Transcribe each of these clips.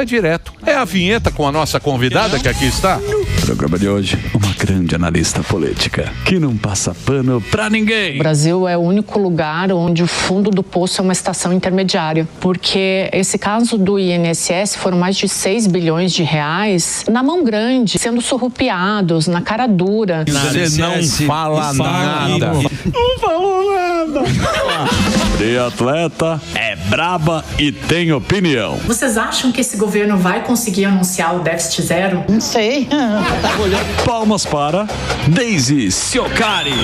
é direto. É a vinheta com a nossa convidada que aqui está. No programa de hoje, uma grande analista política que não passa pano pra ninguém. O Brasil é o único lugar onde o fundo do poço é uma estação intermediária, porque esse caso do INSS foram mais de 6 bilhões de reais na mão grande, sendo surrupiados, na cara dura. Você não fala nada. Não falou nada. Triatleta é braba e tem opinião. Vocês acham que esse governo vai conseguir anunciar o déficit zero? Não sei. Palmas para Daisy Ciocari.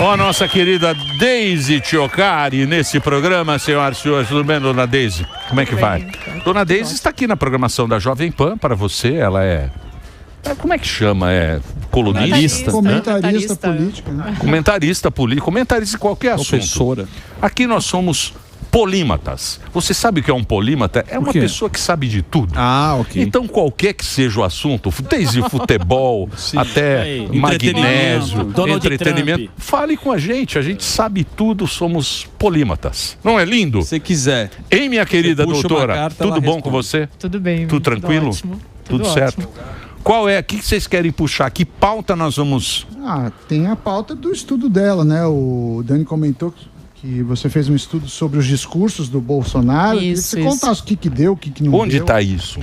Ó, nossa querida Daisy Ciocari nesse programa, senhoras e senhores. Tudo bem, dona Daisy? Como é que vai? Dona Daisy está aqui na programação da Jovem Pan para você. Ela é... Como é que chama? É colunista? Comentarista política. Né? Comentarista político. Comentarista de qualquer assunto. Professora. Aqui nós somos polímatas. Você sabe o que é um polímata? É uma pessoa que sabe de tudo. Ah, ok. Então, qualquer que seja o assunto, desde futebol até magnésio, entretenimento, fale com a gente sabe tudo, somos polímatas. Não é lindo? Se quiser. Ei, minha querida doutora, tudo bom com você? Tudo bem. Tudo tranquilo? Ótimo. Tudo certo? Ótimo. Qual é? O que vocês querem puxar? Que pauta nós vamos... Tem a pauta do estudo dela, né? O Dani comentou que você fez um estudo sobre os discursos do Bolsonaro. Você contasse o que deu, o que não deu. Onde está isso?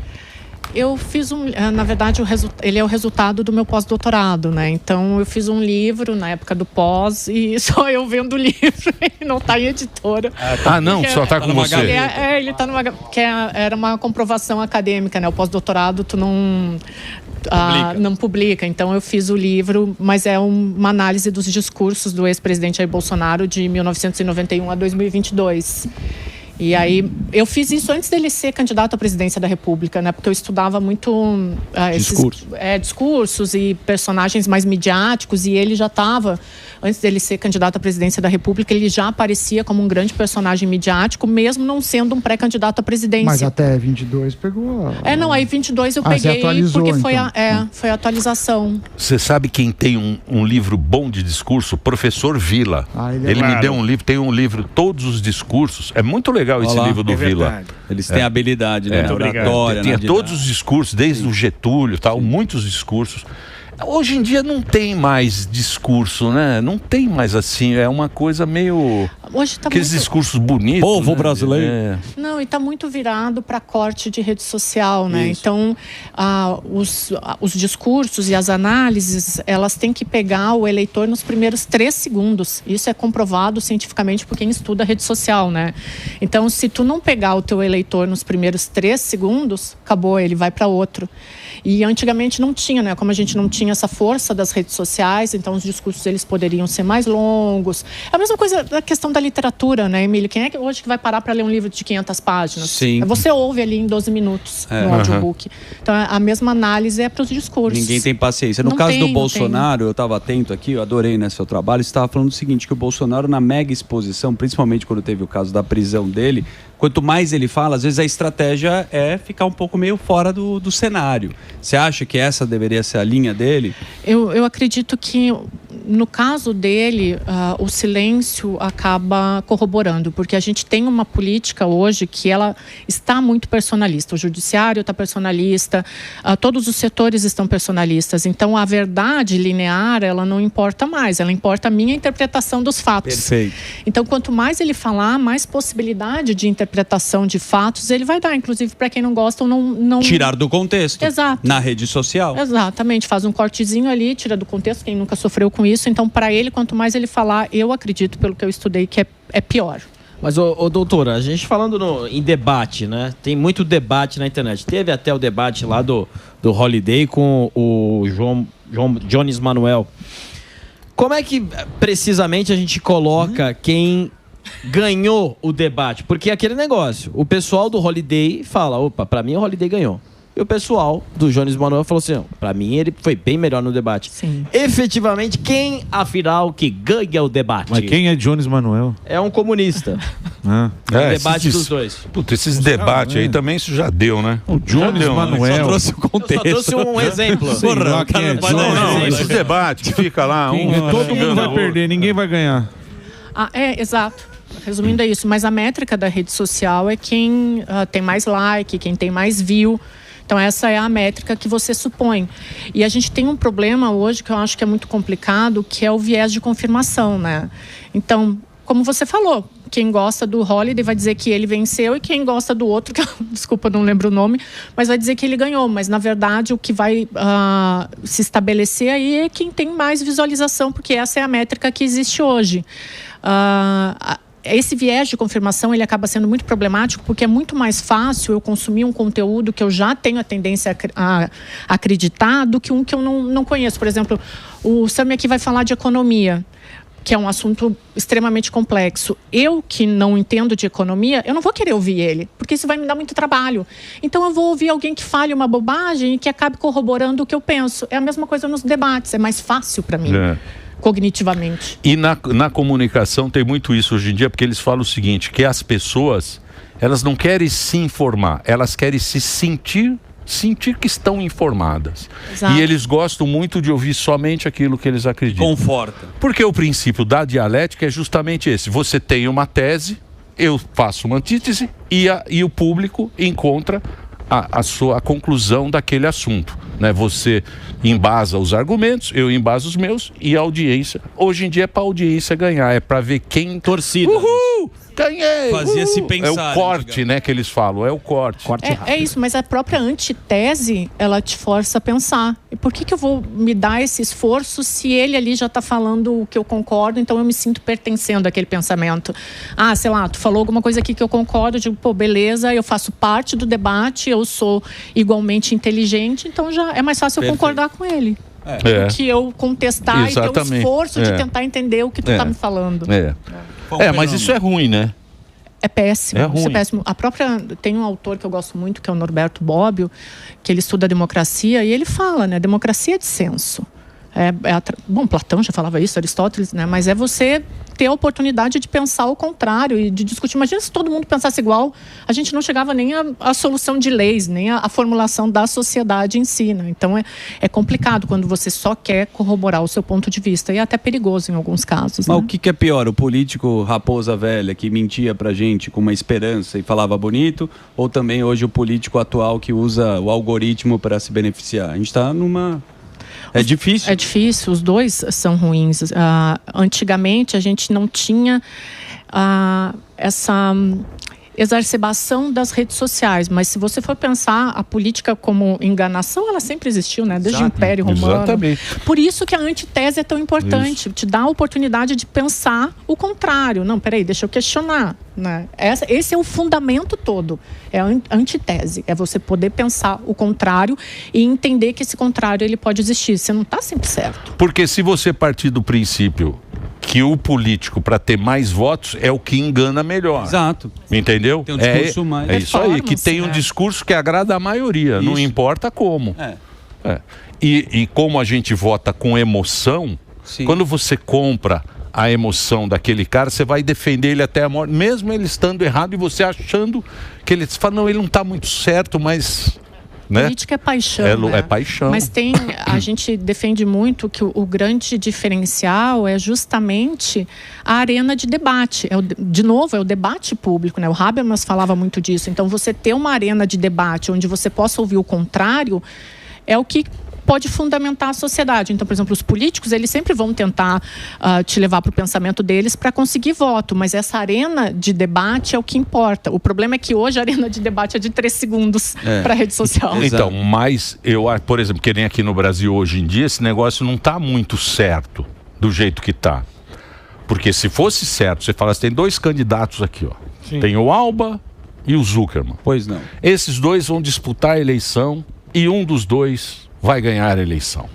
Eu fiz na verdade, ele é o resultado do meu pós-doutorado, né? Então, eu fiz um livro na época do pós e só eu vendo o livro, ele não está em editora. Só está com você. Ele está numa... era uma comprovação acadêmica, né? O pós-doutorado, tu não publica. Então, eu fiz o livro, mas é uma análise dos discursos do ex-presidente Jair Bolsonaro de 1991 a 2022. E aí, eu fiz isso antes dele ser candidato à presidência da República, né? Porque eu estudava muito discursos e personagens mais midiáticos, e ele já estava, antes dele ser candidato à presidência da República, ele já aparecia como um grande personagem midiático, mesmo não sendo um pré-candidato à presidência. Mas até 22 pegou... aí 22 eu peguei, porque foi a atualização. Você sabe quem tem um livro bom de discurso? Professor Vila. Ele me deu um livro, tem um livro, todos os discursos, é muito legal esse livro do Vila. Eles têm habilidade, né? Oratória. Tem todos os discursos, desde o Getúlio, tal, muitos discursos. Hoje em dia não tem mais discurso, né? Não tem mais assim, é uma coisa meio... Hoje tá aqueles discursos bonitos. Povo brasileiro. Não, e está muito virado para corte de rede social, né? Isso. Então, os discursos e as análises, elas têm que pegar o eleitor nos primeiros 3 segundos. Isso é comprovado cientificamente por quem estuda rede social, né? Então, se tu não pegar o teu eleitor nos primeiros 3 segundos, acabou, ele vai para outro. E antigamente não tinha, né? Como a gente não tinha essa força das redes sociais, então os discursos eles poderiam ser mais longos. É a mesma coisa da questão da literatura, né, Emílio? Quem é que hoje que vai parar para ler um livro de 500 páginas? Sim. Você ouve ali em 12 minutos no audiobook. Então a mesma análise é para os discursos. Ninguém tem paciência. No caso do Bolsonaro, eu estava atento aqui, eu adorei, né, seu trabalho, você estava falando o seguinte, que o Bolsonaro na mega exposição, principalmente quando teve o caso da prisão dele, quanto mais ele fala, às vezes a estratégia é ficar um pouco meio fora do cenário. Você acha que essa deveria ser a linha dele? Eu acredito que, no caso dele, o silêncio acaba corroborando, porque a gente tem uma política hoje que ela está muito personalista. O judiciário está personalista, todos os setores estão personalistas. Então, a verdade linear, ela não importa mais, ela importa a minha interpretação dos fatos. Perfeito. Então, quanto mais ele falar, mais possibilidade de interpretação de fatos ele vai dar, inclusive para quem não gosta ou não... Tirar do contexto. Exato. Na rede social. Exatamente, faz um cortezinho ali, tira do contexto, quem nunca sofreu com isso. Então, para ele, quanto mais ele falar, eu acredito, pelo que eu estudei, que é pior. Mas, doutora, a gente falando em debate, né? Tem muito debate na internet. Teve até o debate lá do Holiday com o Jones Manuel. Como é que, precisamente, a gente coloca quem ganhou o debate? Porque é aquele negócio, o pessoal do Holiday fala, opa, pra mim o Holiday ganhou. E o pessoal do Jones Manuel falou assim, pra mim ele foi bem melhor no debate. Sim. Efetivamente, quem, afinal, que ganha o debate? Mas quem é Jones Manuel? É um comunista. O debate dos dois. Puta, esses debates aí também isso já deu, né? O Jones Manuel. Só trouxe o contexto. Eu só trouxe um exemplo. Esses debates que fica lá. Todo mundo vai perder, ninguém vai ganhar. Exato. Resumindo é isso, mas a métrica da rede social é quem tem mais like, quem tem mais view. Então essa é a métrica que você supõe. E a gente tem um problema hoje que eu acho que é muito complicado, que é o viés de confirmação, né? Então, como você falou, quem gosta do Holiday vai dizer que ele venceu e quem gosta do outro, que desculpa, não lembro o nome, mas vai dizer que ele ganhou. Mas, na verdade, o que vai se estabelecer aí é quem tem mais visualização, porque essa é a métrica que existe hoje. Esse viés de confirmação, ele acaba sendo muito problemático, porque é muito mais fácil eu consumir um conteúdo que eu já tenho a tendência a acreditar do que um que eu não conheço. Por exemplo, o Sami aqui vai falar de economia, que é um assunto extremamente complexo. Eu, que não entendo de economia, eu não vou querer ouvir ele, porque isso vai me dar muito trabalho. Então, eu vou ouvir alguém que fale uma bobagem e que acabe corroborando o que eu penso. É a mesma coisa nos debates, é mais fácil para mim. Cognitivamente. E na comunicação tem muito isso hoje em dia, porque eles falam o seguinte, que as pessoas, elas não querem se informar, elas querem se sentir que estão informadas. Exato. E eles gostam muito de ouvir somente aquilo que eles acreditam. Conforta. Porque o princípio da dialética é justamente esse. Você tem uma tese, eu faço uma antítese e o público encontra a conclusão daquele assunto, né? Você embasa os argumentos, eu embaso os meus e a audiência. Hoje em dia é para a audiência ganhar, é para ver quem... Torcida. Uhul! Ganhei! Fazia-se pensar. É o corte, né, que eles falam, é o corte. É isso, mas a própria antitese, ela te força a pensar. E por que eu vou me dar esse esforço se ele ali já está falando o que eu concordo, então eu me sinto pertencendo àquele pensamento? Sei lá, tu falou alguma coisa aqui que eu concordo, eu digo, pô, beleza, eu faço parte do debate, eu sou igualmente inteligente, então já é mais fácil eu concordar com ele. Do que eu contestar. Exatamente. E ter o esforço de tentar entender o que tu está me falando. Mas isso é ruim, né? É péssimo. É ruim. Isso é péssimo. Tem um autor que eu gosto muito, que é o Norberto Bobbio, que ele estuda democracia, e ele fala, né? Democracia é de senso. Bom, Platão já falava isso, Aristóteles, né? Mas é você ter a oportunidade de pensar o contrário e de discutir. Imagina se todo mundo pensasse igual, a gente não chegava nem à solução de leis, nem à formulação da sociedade em si, né? Então é complicado quando você só quer corroborar o seu ponto de vista, e é até perigoso em alguns casos. Mas né? o que é pior, o político raposa velha que mentia pra gente com uma esperança e falava bonito, ou também hoje o político atual que usa o algoritmo para se beneficiar? A gente está numa... É difícil? É difícil, os dois são ruins. Antigamente a gente não tinha essa exacerbação das redes sociais, mas se você for pensar a política como enganação, ela sempre existiu, né? Desde o Império Romano. Exatamente. Por isso que a antitese é tão importante, te dá a oportunidade de pensar o contrário. Não, peraí, deixa eu questionar, né? Esse é o fundamento todo, é a antitese, é você poder pensar o contrário e entender que esse contrário ele pode existir, você não está sempre certo. Porque se você partir do princípio que o político, para ter mais votos, é o que engana melhor. Exato. Entendeu? Tem um discurso mais... É isso aí, que tem um discurso que agrada a maioria, não importa como. E como a gente vota com emoção, quando você compra a emoção daquele cara, você vai defender ele até a morte, mesmo ele estando errado e você achando que ele fala, não, ele não está muito certo, mas... Né? Política é paixão, né? É paixão. Mas a gente defende muito que o grande diferencial é justamente a arena de debate. De novo, é o debate público, né? O Habermas falava muito disso. Então, você ter uma arena de debate onde você possa ouvir o contrário é o que pode fundamentar a sociedade. Então, por exemplo, os políticos, eles sempre vão tentar te levar para o pensamento deles para conseguir voto, mas essa arena de debate é o que importa. O problema é que hoje a arena de debate é de 3 segundos para a rede social. Então, mas por exemplo, que nem aqui no Brasil hoje em dia, esse negócio não está muito certo do jeito que está. Porque se fosse certo, você fala assim, tem 2 candidatos aqui, ó. Sim. Tem o Alba e o Zuckerman. Pois não. Esses 2 vão disputar a eleição e um dos 2 vai ganhar a eleição.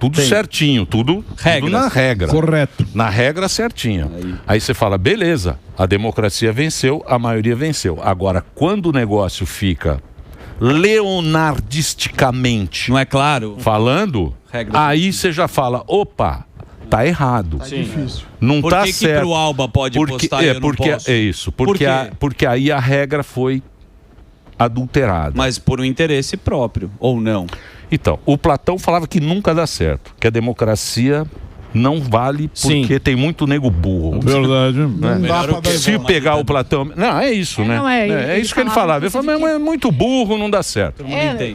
Tudo certinho, tudo na regra. Correto. Na regra certinha. Aí você fala, beleza, a democracia venceu, a maioria venceu. Agora, quando o negócio fica leonardisticamente... Não é claro? Falando, aí você já fala, opa, tá errado. Tá difícil. Não tá certo. Por que pro Alba pode postar e eu não posso? É isso. Porque aí a regra foi adulterada. Mas por um interesse próprio, ou não? Então, o Platão falava que nunca dá certo, que a democracia não vale porque tem muito nego burro. Verdade. Se pegar o Platão... Não, é isso, né? É isso que ele falava. Ele falou, mas é muito burro, não dá certo.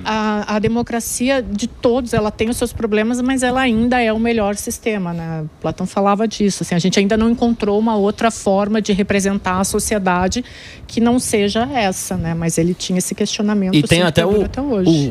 A democracia de todos, ela tem os seus problemas, mas ela ainda é o melhor sistema, né? Platão falava disso. Assim, a gente ainda não encontrou uma outra forma de representar a sociedade que não seja essa, né? Mas ele tinha esse questionamento. E tem até o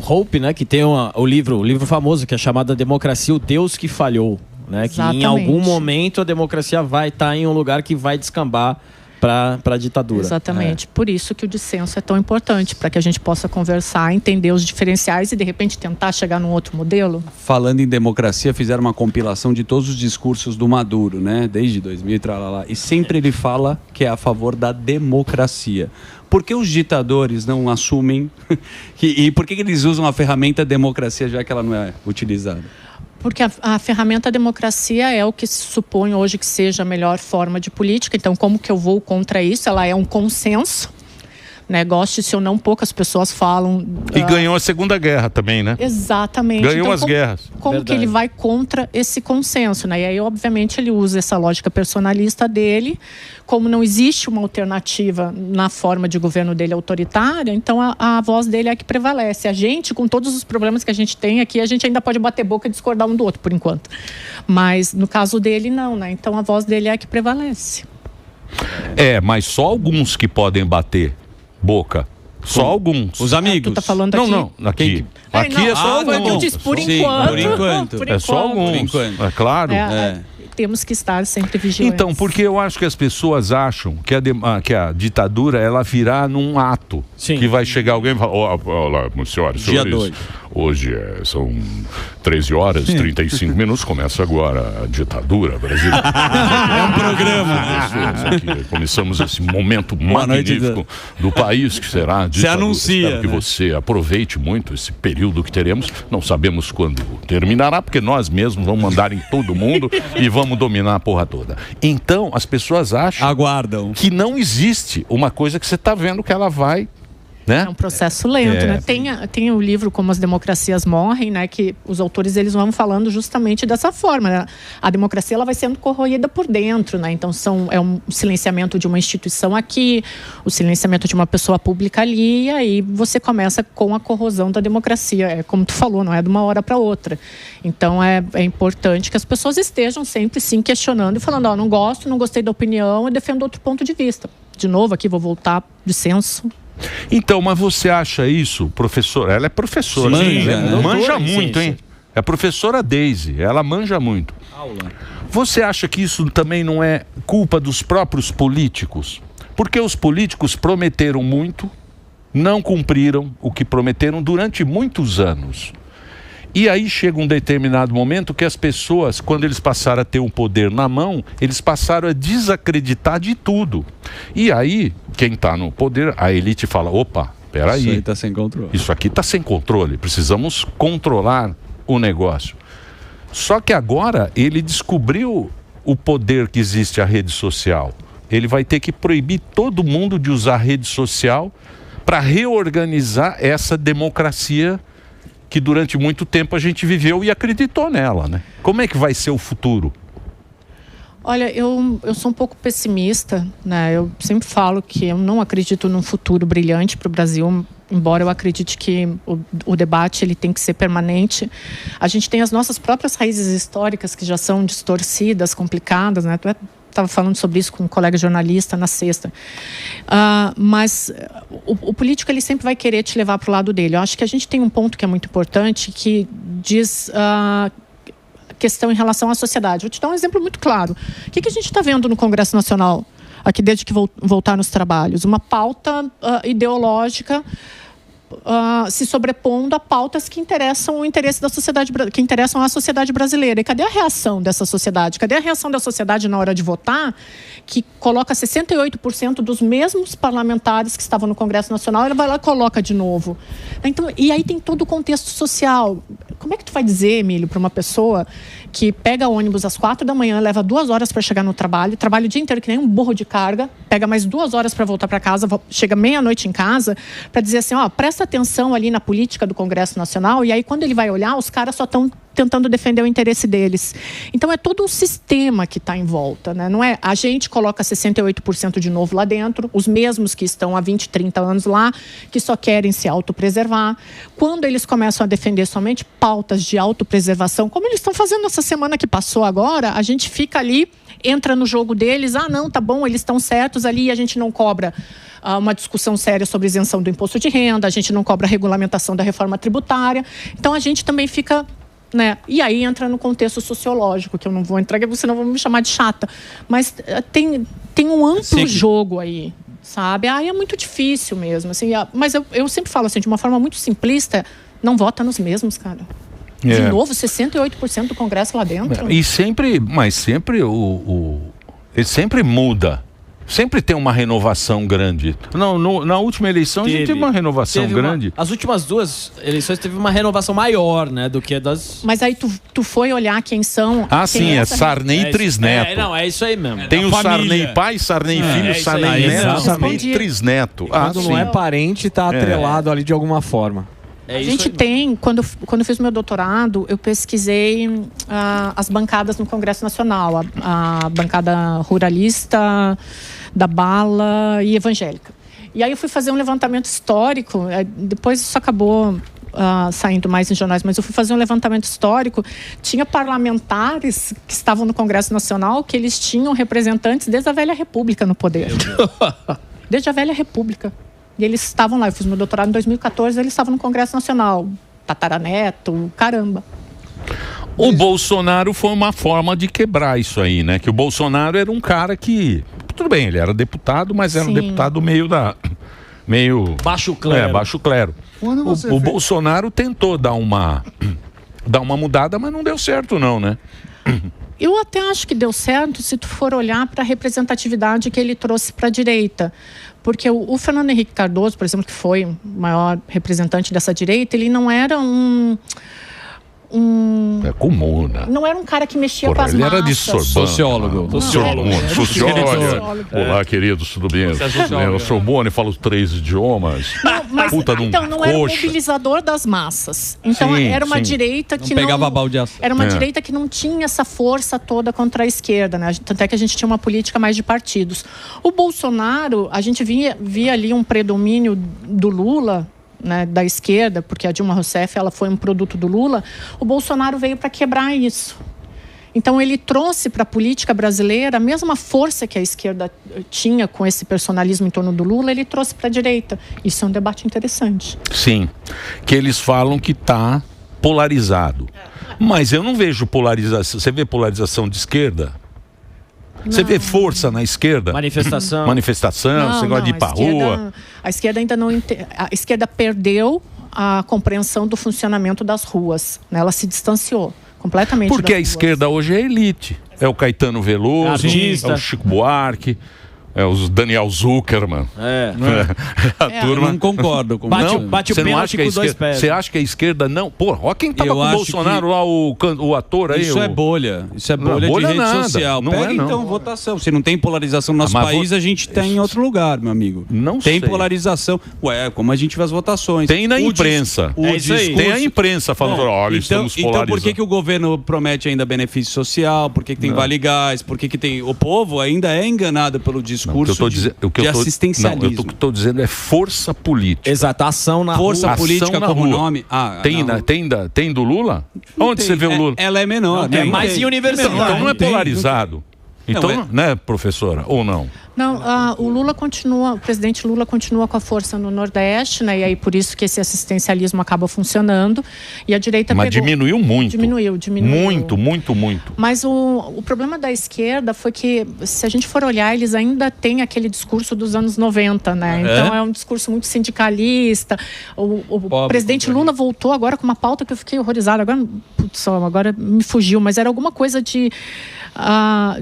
Hope, né? Que tem o livro famoso que é chamado A Democracia, o Deus que Falhou, né? Exatamente. Que em algum momento a democracia vai estar em um lugar que vai descambar para a ditadura. Exatamente. Por isso que o dissenso é tão importante, para que a gente possa conversar, entender os diferenciais e de repente tentar chegar num outro modelo. Falando em democracia, fizeram uma compilação de todos os discursos do Maduro, né? Desde 2000 e tralala. E sempre ele fala que é a favor da democracia. Por que os ditadores não assumem e por que eles usam a ferramenta democracia já que ela não é utilizada? Porque a ferramenta democracia é o que se supõe hoje que seja a melhor forma de política. Então, como que eu vou contra isso? Ela é um consenso. Né? Goste-se ou não, poucas pessoas falam... E ganhou a Segunda Guerra também, né? Exatamente. Ganhou então, as guerras. Como que ele vai contra esse consenso? Né? E aí, obviamente, ele usa essa lógica personalista dele. Como não existe uma alternativa na forma de governo dele autoritária, então a voz dele é a que prevalece. A gente, com todos os problemas que a gente tem aqui, a gente ainda pode bater boca e discordar um do outro, por enquanto. Mas, no caso dele, não, né? Então, a voz dele é a que prevalece. Mas só alguns que podem bater boca. Só alguns. Os amigos. Tu tá falando aqui? Não. Aqui é só alguns. Eu disse por enquanto. Por enquanto. É só alguns. É claro. Temos que estar sempre vigilantes. Então, porque eu acho que as pessoas acham que a ditadura ela virá num ato. Sim. Que vai chegar alguém e falar, olá, senhoras, Dia 2. Hoje são 13 horas e 35 minutos, começa agora a ditadura brasileira. É um programa. Começamos esse momento magnífico do país, que será a ditadura. Você anuncia, espero que você aproveite muito esse período que teremos. Não sabemos quando terminará, porque nós mesmos vamos mandar em todo mundo e vamos dominar a porra toda. Então, as pessoas acham Aguardam. que não existe uma coisa que você está vendo que ela vai... Né? É um processo lento, né? Tem o livro Como as Democracias Morrem, né? Que os autores eles vão falando justamente dessa forma, né? A democracia ela vai sendo corroída por dentro, né? Então é um silenciamento de uma instituição aqui, o silenciamento de uma pessoa pública ali, e aí você começa com a corrosão da democracia. É como tu falou, não é de uma hora para outra. Então é importante que as pessoas estejam sempre sim questionando e falando, não gosto, não gostei da opinião, eu defendo outro ponto de vista. De novo aqui, vou voltar de senso. Então, mas você acha isso, professora? Ela é professora. Manja muito, hein? É a professora Daisy, ela manja muito. Você acha que isso também não é culpa dos próprios políticos? Porque os políticos prometeram muito, não cumpriram o que prometeram durante muitos anos. E aí chega um determinado momento que as pessoas, quando eles passaram a ter o poder na mão, eles passaram a desacreditar de tudo. E aí, quem está no poder, a elite fala, opa, peraí. Isso aí está sem controle. Isso aqui está sem controle, precisamos controlar o negócio. Só que agora ele descobriu o poder que existe a rede social. Ele vai ter que proibir todo mundo de usar a rede social para reorganizar essa democracia que durante muito tempo a gente viveu e acreditou nela, né? Como é que vai ser o futuro? Olha, eu sou um pouco pessimista, né? Eu sempre falo que eu não acredito num futuro brilhante para o Brasil, embora eu acredite que o debate ele tem que ser permanente. A gente tem as nossas próprias raízes históricas que já são distorcidas, complicadas, né? Estava falando sobre isso com um colega jornalista na sexta. Mas o político ele sempre vai querer te levar para o lado dele. Eu acho que a gente tem um ponto que é muito importante que diz a questão em relação à sociedade. Vou te dar um exemplo muito claro. O que a gente está vendo no Congresso Nacional, aqui desde que voltar nos trabalhos? Uma pauta ideológica se sobrepondo a pautas que interessam o interesse da sociedade, que interessam a sociedade brasileira. E cadê a reação dessa sociedade? Cadê a reação da sociedade na hora de votar, que coloca 68% dos mesmos parlamentares que estavam no Congresso Nacional, ele vai lá e coloca de novo. Então, e aí tem todo o contexto social. Como é que tu vai dizer, Emílio, para uma pessoa que pega ônibus às 4 da manhã, leva 2 horas para chegar no trabalho, trabalha o dia inteiro que nem um burro de carga, pega mais 2 horas para voltar para casa, chega meia-noite em casa, para dizer assim, presta presta atenção ali na política do Congresso Nacional, e aí quando ele vai olhar, os caras só estão tentando defender o interesse deles. Então é todo um sistema que está em volta, né? Não é a gente coloca 68% de novo lá dentro, os mesmos que estão há 20, 30 anos lá, que só querem se autopreservar. Quando eles começam a defender somente pautas de autopreservação, como eles estão fazendo essa semana que passou agora, a gente fica ali, entra no jogo deles, não, tá bom, eles estão certos ali e a gente não cobra uma discussão séria sobre isenção do imposto de renda, a gente não cobra a regulamentação da reforma tributária. Então a gente também fica... né? E aí entra no contexto sociológico, que eu não vou entrar, porque senão vão me chamar de chata. Mas tem um amplo jogo aí, sabe? É muito difícil mesmo. Assim, mas eu sempre falo assim, de uma forma muito simplista, não vota nos mesmos, cara. De novo, 68% do Congresso lá dentro. E sempre, mas sempre ele sempre muda. Sempre tem uma renovação grande. Na última eleição a gente teve uma renovação grande. As últimas 2 eleições teve uma renovação maior, né, do que das... Mas aí tu foi olhar quem são... sim, é Sarney e Trisneto. Não, é isso aí mesmo. Tem o Sarney pai, Sarney filho, Sarney neto, Sarney Trisneto. Quando não é parente, está atrelado ali de alguma forma. A gente tem, quando eu fiz meu doutorado, eu pesquisei as bancadas no Congresso Nacional, a bancada ruralista, da bala e evangélica. E aí eu fui fazer um levantamento histórico, depois isso acabou saindo mais em jornais, mas eu fui fazer um levantamento histórico, tinha parlamentares que estavam no Congresso Nacional que eles tinham representantes desde a velha República no poder. Desde a velha República. E eles estavam lá, eu fiz meu doutorado em 2014, eles estavam no Congresso Nacional. Tataraneto, caramba. O Bolsonaro foi uma forma de quebrar isso aí, né? Que o Bolsonaro era um cara que... Tudo bem, ele era deputado, mas era um deputado meio... baixo clero. Baixo clero. O Bolsonaro tentou dar uma mudada, mas não deu certo não, né? Eu até acho que deu certo se tu for olhar para a representatividade que ele trouxe para a direita. Porque o Fernando Henrique Cardoso, por exemplo, que foi o maior representante dessa direita, ele não era É comum, né? Não era um cara que mexia com as ele massas. Era de Sociólogo. Sociólogo. Olá, queridos, tudo bem? Eu sou bom e falo 3 idiomas. Não era o mobilizador das massas. Então era uma direita que não pegava baldeação. Era uma direita que não tinha essa força toda contra a esquerda, né? Tanto é que a gente tinha uma política mais de partidos. O Bolsonaro, a gente via ali um predomínio do Lula, né, da esquerda, porque a Dilma Rousseff ela foi um produto do Lula. O Bolsonaro veio para quebrar isso. Então ele trouxe para a política brasileira a mesma força que a esquerda tinha com esse personalismo em torno do Lula, ele trouxe para a direita. Isso é um debate interessante. Sim, que eles falam que está polarizado. Mas eu não vejo polarização. Você vê polarização de esquerda? Você vê força na esquerda? Manifestação, você gosta de ir pra rua. A esquerda ainda não... A esquerda perdeu a compreensão do funcionamento das ruas, né? Ela se distanciou completamente. Porque a esquerda hoje é elite. É o Caetano Veloso, é o Chico Buarque, é o Daniel Zuckerman. A turma. Eu não concordo com bate o pênalti com 2 pés. Você acha que a esquerda não... Pô, olha quem tava com o Bolsonaro lá, o ator aí. Isso é bolha. Isso é bolha de rede social. Não Pega então votação. Se não tem polarização no nosso país, a gente tem em outro lugar, meu amigo. Não tem sei. Polarização. Como a gente vê as votações. Tem na imprensa. Tem a imprensa falando, olha, estamos polarizados. Então por que o governo promete ainda benefício social? Por que tem Vale Gás? Por que tem... O povo ainda é enganado pelo discurso de assistencialismo. O que eu estou dizendo é força política. Exato, ação na força rua. política ação como rua. nome. Tem do Lula? Onde você vê o Lula? Ela é menor. É mais em universidade. Então não é polarizado. Então, né, professora? Ou não? Não, o presidente Lula continua com a força no Nordeste, né? E aí por isso que esse assistencialismo acaba funcionando. E a direita diminuiu muito. Diminuiu. Muito. Mas o problema da esquerda foi que, se a gente for olhar, eles ainda têm aquele discurso dos anos 90, né? Então é um discurso muito sindicalista. O presidente Lula voltou agora com uma pauta que eu fiquei horrorizada. Agora me fugiu, mas era alguma coisa de...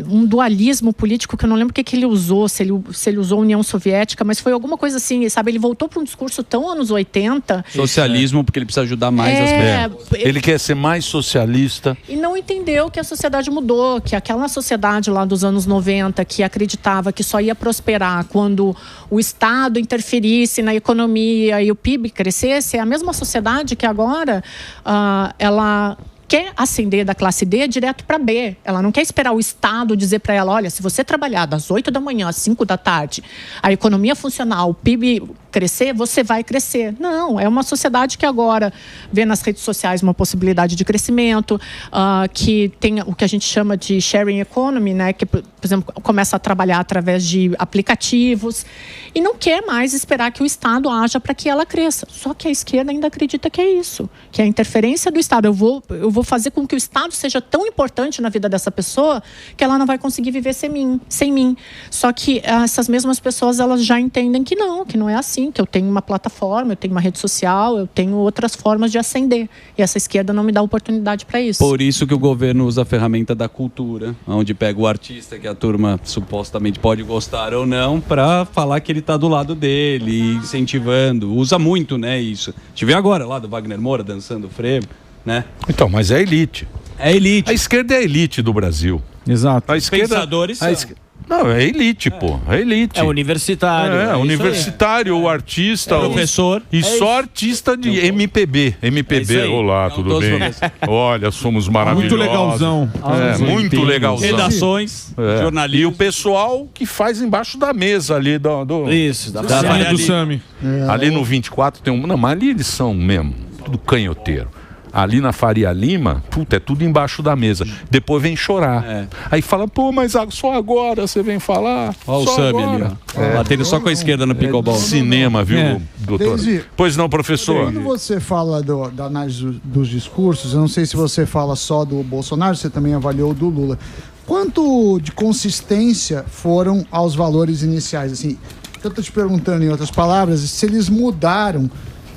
um dualismo político que eu não lembro o que ele usou, se ele usou União Soviética, mas foi alguma coisa assim, sabe? Ele voltou para um discurso tão anos 80. Socialismo, porque ele precisa ajudar mais as pessoas. Ele quer ser mais socialista. E não entendeu que a sociedade mudou, que aquela sociedade lá dos anos 90 que acreditava que só ia prosperar quando o Estado interferisse na economia e o PIB crescesse, é a mesma sociedade que agora ela quer ascender da classe D direto para B. Ela não quer esperar o Estado dizer para ela, olha, se você trabalhar das 8 da manhã às 5 da tarde, a economia funcionar, o PIB crescer, você vai crescer. Não, é uma sociedade que agora vê nas redes sociais uma possibilidade de crescimento, que tem o que a gente chama de sharing economy, né? Que, por exemplo, começa a trabalhar através de aplicativos e não quer mais esperar que o Estado haja para que ela cresça. Só que a esquerda ainda acredita que é isso, que é a interferência do Estado. Eu vou fazer com que o Estado seja tão importante na vida dessa pessoa que ela não vai conseguir viver sem mim. Só que essas mesmas pessoas, elas já entendem que não é assim, que eu tenho uma plataforma, eu tenho uma rede social, eu tenho outras formas de ascender. E essa esquerda não me dá oportunidade para isso. Por isso que o governo usa a ferramenta da cultura, onde pega o artista que a turma supostamente pode gostar ou não, para falar que ele está do lado dele, incentivando. Usa muito, né, isso. Tive agora lá do Wagner Moura dançando frevo, né? Então, mas é elite. É elite. A esquerda é a elite do Brasil. Exato. A esquerda, pensadores são. Não, é elite, pô. É elite. É universitário. É universitário, o artista. Professor. E só artista de MPB. MPB. Olá, tudo bem? Olha, somos maravilhosos. Muito legalzão. Muito legalzão. Redações, jornalismo. E o pessoal que faz embaixo da mesa ali do... Isso, da do Sami. Ali no 24 tem um... Não, mas ali eles são mesmo, tudo canhoteiro. Ali na Faria Lima, é tudo embaixo da mesa. Depois vem chorar. Aí fala, pô, mas só agora você vem falar. Olha o Sami ali, ó. Batendo só com a esquerda no pickleball. Cinema, viu, doutor? Pois não, professor? Quando você fala da análise dos discursos, eu não sei se você fala só do Bolsonaro, você também avaliou do Lula. Quanto de consistência foram aos valores iniciais? Assim, eu estou te perguntando, em outras palavras, se eles mudaram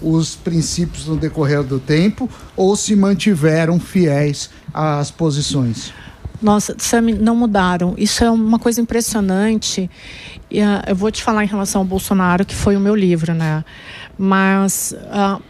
os princípios no decorrer do tempo ou se mantiveram fiéis às posições? Nossa, Sami, não mudaram. Isso é uma coisa impressionante. Eu vou te falar em relação ao Bolsonaro, que foi o meu livro, né? Mas,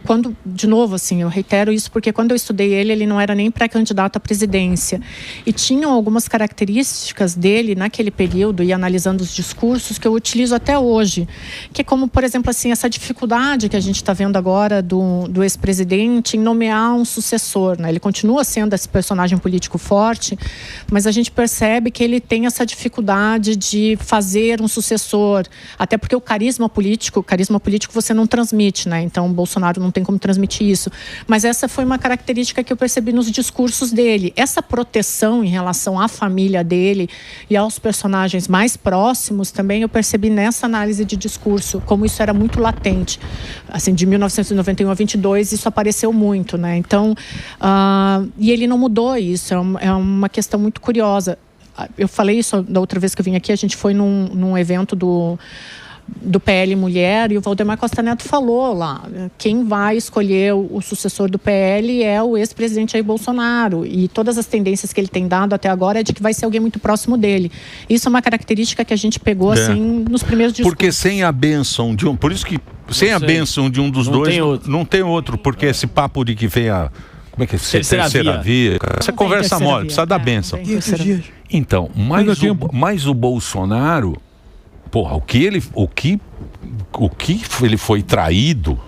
quando, de novo, assim, eu reitero isso porque quando eu estudei ele não era nem pré-candidato à presidência. E tinham algumas características dele naquele período, e analisando os discursos, que eu utilizo até hoje. Que é como, por exemplo, assim, essa dificuldade que a gente está vendo agora do ex-presidente em nomear um sucessor, né? Ele continua sendo esse personagem político forte, mas a gente percebe que ele tem essa dificuldade de fazer um sucessor, até porque o carisma político você não transmite, né? Então o Bolsonaro não tem como transmitir isso. Mas essa foi uma característica que eu percebi nos discursos dele. Essa proteção em relação à família dele e aos personagens mais próximos também eu percebi nessa análise de discurso, como isso era muito latente. Assim, de 1991 a 22 isso apareceu muito, né? Então, e ele não mudou isso. É uma questão muito curiosa. Eu falei isso da outra vez que eu vim aqui, a gente foi num evento do PL Mulher, e o Valdemar Costa Neto falou lá, quem vai escolher o sucessor do PL é o ex-presidente Jair Bolsonaro, e todas as tendências que ele tem dado até agora é de que vai ser alguém muito próximo dele. Isso é uma característica que a gente pegou assim nos primeiros discursos. Porque sem a bênção de um, por isso que sem a bênção de um dos dois não tem outro, porque esse papo de que vem a como é que é? Terceira via. Essa conversa mole, precisa da bênção. Então, mas o Bolsonaro, porra, o que ele foi traído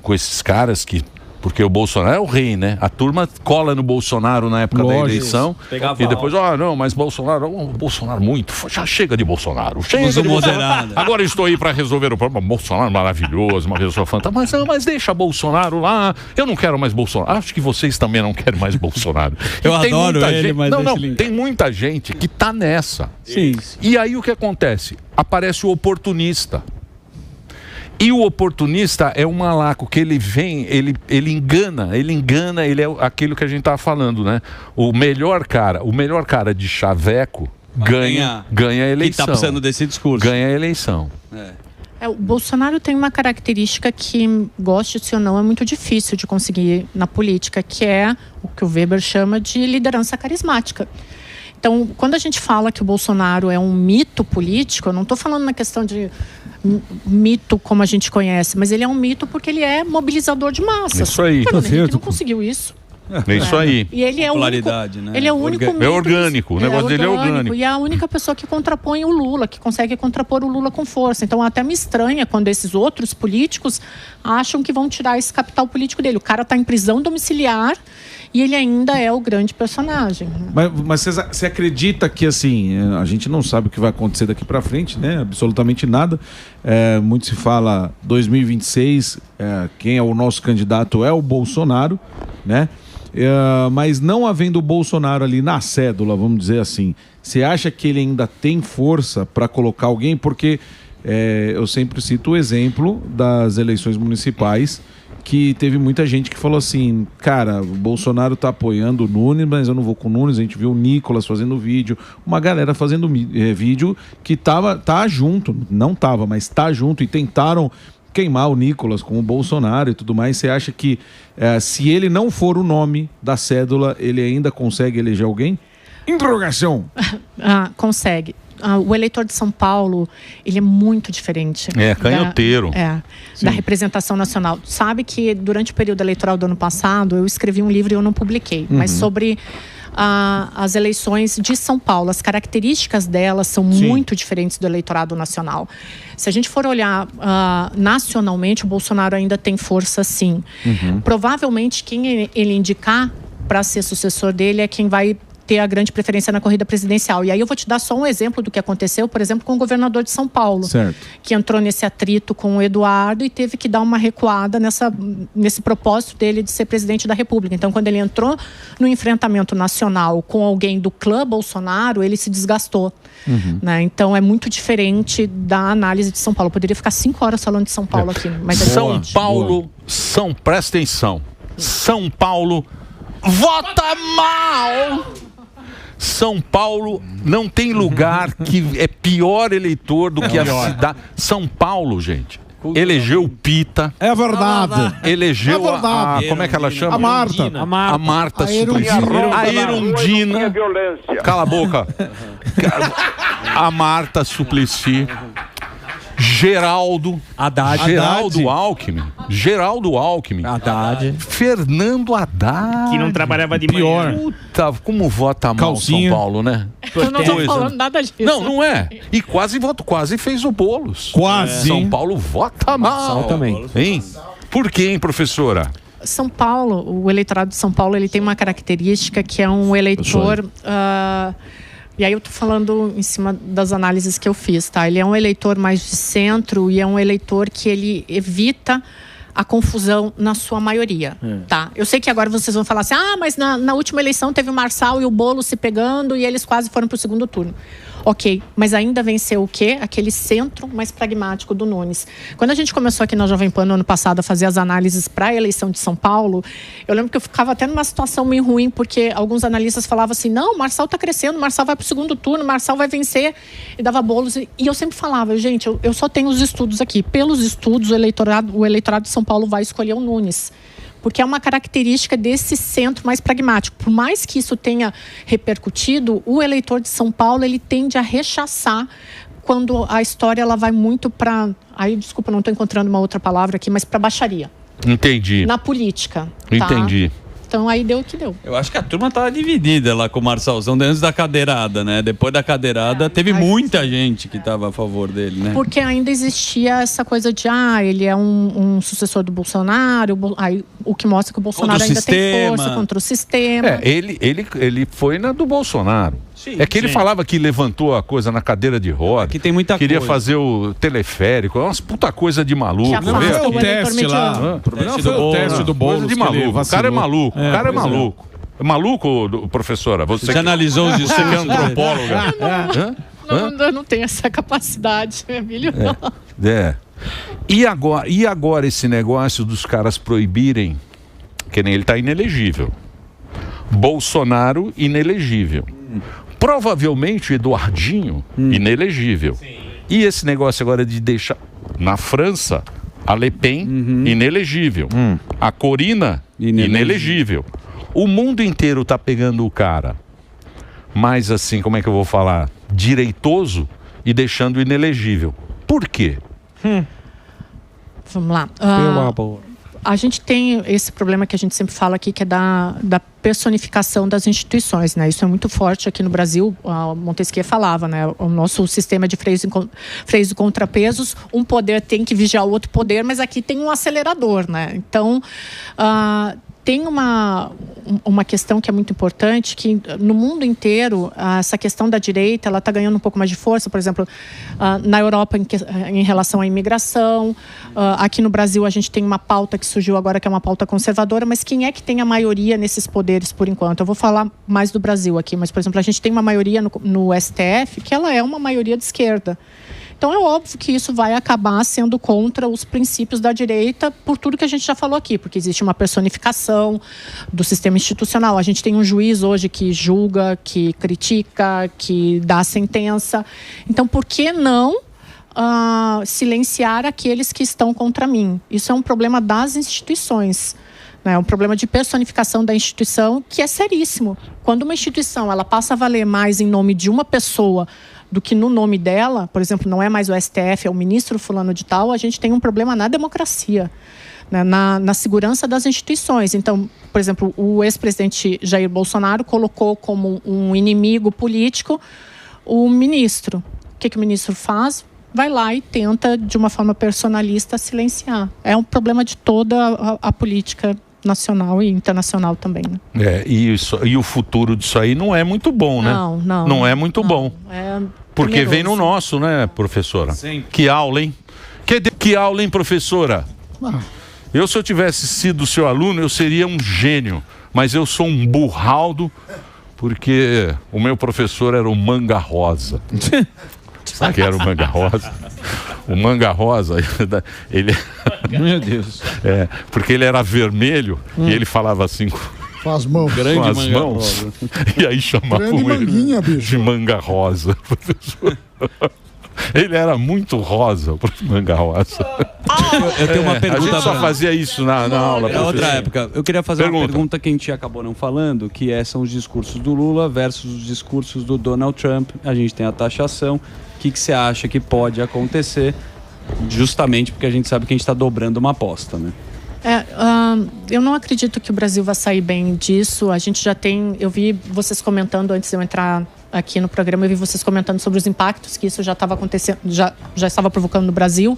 com esses caras que... Porque o Bolsonaro é o rei, né? A turma cola no Bolsonaro na época da eleição. E depois, não, mas Bolsonaro muito. Já chega de Bolsonaro. Chega de Bolsonaro. Agora estou aí para resolver o problema. Bolsonaro maravilhoso, uma pessoa fantástica. Mas deixa Bolsonaro lá. Eu não quero mais Bolsonaro. Acho que vocês também não querem mais Bolsonaro. Eu adoro ele, mas tem muita gente que tá nessa. Sim. E aí o que acontece? Aparece o oportunista. E o oportunista é um malaco que ele vem, ele engana, ele é aquilo que a gente estava falando, né? O melhor cara de chaveco ganha a eleição. Quem está precisando desse discurso? Ganha a eleição. O Bolsonaro tem uma característica que, goste-se ou não, é muito difícil de conseguir na política, que é o que o Weber chama de liderança carismática. Então, quando a gente fala que o Bolsonaro é um mito político, eu não estou falando na questão de mito como a gente conhece, mas ele é um mito porque ele é mobilizador de massas. Isso aí. O Fernando Henrique não conseguiu isso. É isso aí. E ele é o único, né? ele é o único mito. É orgânico, o negócio dele é orgânico. E é a única pessoa que contrapõe o Lula, que consegue contrapor o Lula com força. Então até me estranha quando esses outros políticos acham que vão tirar esse capital político dele. O cara está em prisão domiciliar e ele ainda é o grande personagem. Mas você acredita que, assim, a gente não sabe o que vai acontecer daqui para frente, né? Absolutamente nada. Muito se fala 2026, quem é o nosso candidato é o Bolsonaro, né? Mas não havendo o Bolsonaro ali na cédula, vamos dizer assim, você acha que ele ainda tem força para colocar alguém? Porque eu sempre cito o exemplo das eleições municipais, que teve muita gente que falou assim, cara, o Bolsonaro tá apoiando o Nunes, mas eu não vou com o Nunes. A gente viu o Nicolas fazendo vídeo, uma galera fazendo vídeo que tá junto, não tava, mas tá junto, e tentaram queimar o Nicolas com o Bolsonaro e tudo mais. Você acha que se ele não for o nome da cédula, ele ainda consegue eleger alguém? Interrogação. Consegue. O eleitor de São Paulo, ele é muito diferente. Canhoteiro. Da representação nacional. Sabe que durante o período eleitoral do ano passado, eu escrevi um livro e eu não publiquei, mas sobre as eleições de São Paulo. As características delas são muito diferentes do eleitorado nacional. Se a gente for olhar nacionalmente, o Bolsonaro ainda tem força, sim. Provavelmente, quem ele indicar para ser sucessor dele é quem vai ter a grande preferência na corrida presidencial. E aí eu vou te dar só um exemplo do que aconteceu, por exemplo, com o governador de São Paulo, que entrou nesse atrito com o Eduardo e teve que dar uma recuada nesse propósito dele de ser presidente da República. Então, quando ele entrou no enfrentamento nacional com alguém do clã Bolsonaro, ele se desgastou. Né? Então, é muito diferente da análise de São Paulo. Eu poderia ficar 5 horas falando de São Paulo aqui. Mas São Paulo, presta atenção. São Paulo vota mal! São Paulo não tem lugar que é pior eleitor do que a cidade. São Paulo, gente, elegeu o Pita. É verdade. Elegeu como é que ela chama? A Marta Suplicy. A Erundina. Cala a boca. A Marta Suplicy. Geraldo Alckmin. Haddad. Fernando Haddad. Que não trabalhava de manhã. Puta, como vota mal São Paulo, né? Eu não tô falando nada disso. Não é. E quase fez o Boulos. São Paulo vota mal. Também. Hein? Por quê, hein, professora? São Paulo, o eleitorado de São Paulo, ele tem uma característica que é um eleitor... E aí eu tô falando em cima das análises que eu fiz, tá? Ele é um eleitor mais de centro e é um eleitor que ele evita a confusão na sua maioria, tá? Eu sei que agora vocês vão falar assim, mas na última eleição teve o Marçal e o Boulos se pegando e eles quase foram pro segundo turno. Ok, mas ainda venceu o quê? Aquele centro mais pragmático do Nunes. Quando a gente começou aqui na Jovem Pan no ano passado a fazer as análises para a eleição de São Paulo, eu lembro que eu ficava até numa situação meio ruim, porque alguns analistas falavam assim, não, o Marçal está crescendo, o Marçal vai para o segundo turno, o Marçal vai vencer, e dava Boulos. E eu sempre falava, gente, eu só tenho os estudos aqui. Pelos estudos, o eleitorado de São Paulo vai escolher o Nunes. Porque é uma característica desse centro mais pragmático. Por mais que isso tenha repercutido, o eleitor de São Paulo, ele tende a rechaçar quando a história ela vai muito para... Aí, desculpa, não estou encontrando uma outra palavra aqui, mas para baixaria. Entendi. Na política. Entendi. Então aí deu o que deu. Eu acho que a turma tava dividida lá com o Marçalzão antes da cadeirada, né? Depois da cadeirada teve muita gente que tava a favor dele, né? Porque ainda existia essa coisa de ele é um sucessor do Bolsonaro, aí, o que mostra que o Bolsonaro ainda tem força contra o sistema. Ele foi na do Bolsonaro. Sim, ele falava que levantou a coisa na cadeira de roda. Aqui tem muita Queria coisa. fazer o teleférico. Umas puta coisa de maluco. Não foi o teste lá. Não foi o teste do Boulos. De maluco. O cara é maluco. O cara é maluco. É maluco, professora? Você analisou os estudos. Você que é antropóloga. Eu não tenho essa capacidade, Emílio. E agora esse negócio dos caras proibirem, que nem ele tá inelegível. Bolsonaro inelegível. Provavelmente o Eduardinho inelegível. E esse negócio agora de deixar na França a Le Pen inelegível, a Corina inelegível. O mundo inteiro tá pegando o cara mais assim, como é que eu vou falar? Direitoso e deixando inelegível. Por quê? Vamos lá. A gente tem esse problema que a gente sempre fala aqui, que é da personificação das instituições, né? Isso é muito forte aqui no Brasil. Montesquieu falava, né? O nosso sistema de freios e contrapesos, um poder tem que vigiar o outro poder, mas aqui tem um acelerador, né? Então, tem uma questão que é muito importante, que no mundo inteiro, essa questão da direita, ela está ganhando um pouco mais de força, por exemplo, na Europa em relação à imigração, aqui no Brasil a gente tem uma pauta que surgiu agora, que é uma pauta conservadora, mas quem é que tem a maioria nesses poderes por enquanto? Eu vou falar mais do Brasil aqui, mas, por exemplo, a gente tem uma maioria no STF, que ela é uma maioria de esquerda. Então, é óbvio que isso vai acabar sendo contra os princípios da direita por tudo que a gente já falou aqui, porque existe uma personificação do sistema institucional. A gente tem um juiz hoje que julga, que critica, que dá a sentença. Então, por que não silenciar aqueles que estão contra mim? Isso é um problema das instituições. É um problema de personificação da instituição que é seríssimo. Quando uma instituição ela passa a valer mais em nome de uma pessoa do que no nome dela, por exemplo, não é mais o STF, é o ministro fulano de tal, a gente tem um problema na democracia, né? na segurança das instituições. Então, por exemplo, o ex-presidente Jair Bolsonaro colocou como um inimigo político o ministro. O que o ministro faz? Vai lá e tenta, de uma forma personalista, silenciar. É um problema de toda a política nacional e internacional também, né? E o futuro disso aí não é muito bom, né? Não é muito bom. Porque vem no nosso, né, professora? Sim. Que aula, hein? Que aula, hein, professora? Se eu tivesse sido seu aluno, eu seria um gênio. Mas eu sou um burraldo, porque o meu professor era o Manga Rosa. Sabe que era o Manga Rosa? O Manga Rosa, ele... Meu Deus. Porque ele era vermelho e ele falava assim... Com as mãos. Com as mãos. E aí chamavam ele de Manga Rosa, professor. Ele era muito rosa, o Manga Rosa. Eu tenho uma pergunta. A gente só fazia isso na aula. É outra época. Eu queria fazer uma pergunta que a gente acabou não falando, que são os discursos do Lula versus os discursos do Donald Trump. A gente tem a taxação. O que você acha que pode acontecer? Justamente porque a gente sabe que a gente está dobrando uma aposta, né? Eu não acredito que o Brasil vai sair bem disso. A gente já tem... Eu vi vocês comentando antes de eu entrar aqui no programa, eu vi vocês comentando sobre os impactos que isso já estava acontecendo, já estava provocando no Brasil.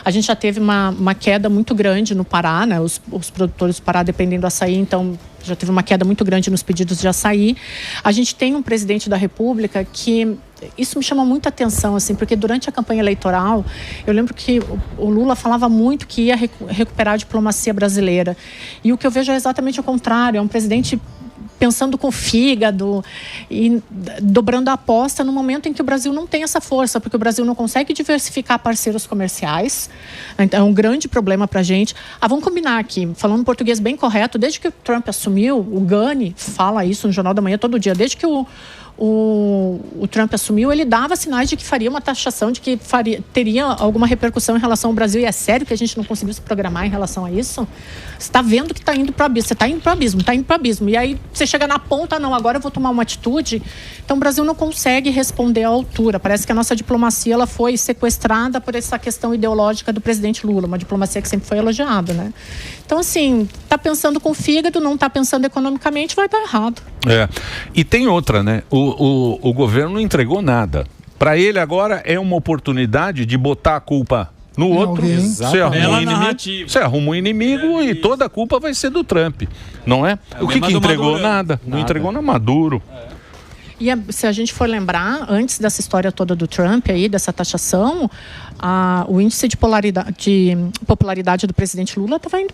A gente já teve uma queda muito grande no Pará, né? Os produtores do Pará dependendo do açaí, então já teve uma queda muito grande nos pedidos de açaí. A gente tem um presidente da República que... Isso me chama muita atenção, assim, porque durante a campanha eleitoral, eu lembro que o Lula falava muito que ia recuperar a diplomacia brasileira. E o que eu vejo é exatamente o contrário. É um presidente pensando com o fígado e dobrando a aposta no momento em que o Brasil não tem essa força, porque o Brasil não consegue diversificar parceiros comerciais. Então, é um grande problema para a gente. Vamos combinar aqui, falando português bem correto, desde que o Trump assumiu, o Gani fala isso no Jornal da Manhã todo dia, desde que o Trump assumiu, ele dava sinais de que faria uma taxação, de que teria alguma repercussão em relação ao Brasil. E é sério que a gente não conseguiu se programar em relação a isso? Você está vendo que está indo para o abismo, você está indo para o abismo, E aí você chega na ponta, não, agora eu vou tomar uma atitude. Então o Brasil não consegue responder à altura. Parece que a nossa diplomacia ela foi sequestrada por essa questão ideológica do presidente Lula, uma diplomacia que sempre foi elogiada, né? Então, assim, está pensando com o fígado, não está pensando economicamente, vai dar errado. E tem outra, né? O governo não entregou nada. Para ele agora é uma oportunidade de botar a culpa no outro. Você arruma um inimigo e toda a culpa vai ser do Trump, não é? O que entregou? Nada. Não entregou na Maduro. E se a gente for lembrar, antes dessa história toda do Trump aí, dessa taxação, o índice de popularidade do presidente Lula estava indo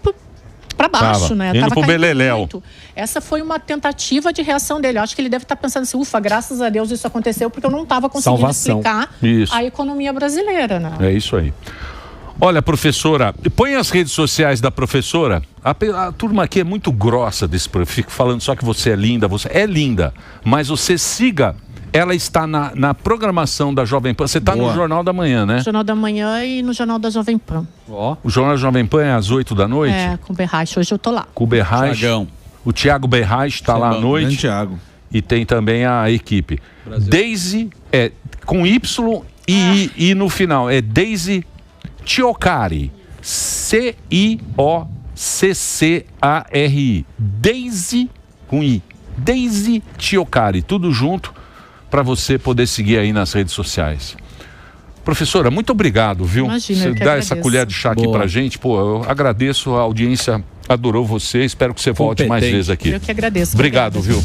para baixo, né? Indo pro beleléu. Essa foi uma tentativa de reação dele. Eu acho que ele deve estar pensando assim, ufa, graças a Deus isso aconteceu, porque eu não estava conseguindo explicar a economia brasileira, né? É isso aí. Olha, professora, põe as redes sociais da professora. A turma aqui é muito grossa fico falando só que você é linda. Você é linda, mas você siga. Ela está na programação da Jovem Pan. Você está no Jornal da Manhã, né? Jornal da Manhã e no Jornal da Jovem Pan. O Jornal da Jovem Pan é às 8 da noite? Com o Berraich. Hoje eu tô lá. Com o Berraich. O Thiago Berraich está lá à noite. Thiago. e tem também a equipe. Daisy é com Y e I no final. É Daisy Ciocari. C-I-O-C-C-A-R-I. Daisy com I. Daisy Ciocari. Tudo junto para você poder seguir aí nas redes sociais. Professora, muito obrigado, viu? Imagina, você dá essa colher de chá aqui pra gente. Pô, eu agradeço, a audiência adorou você. Espero que você volte mais vezes aqui. Eu que agradeço. Obrigado, viu?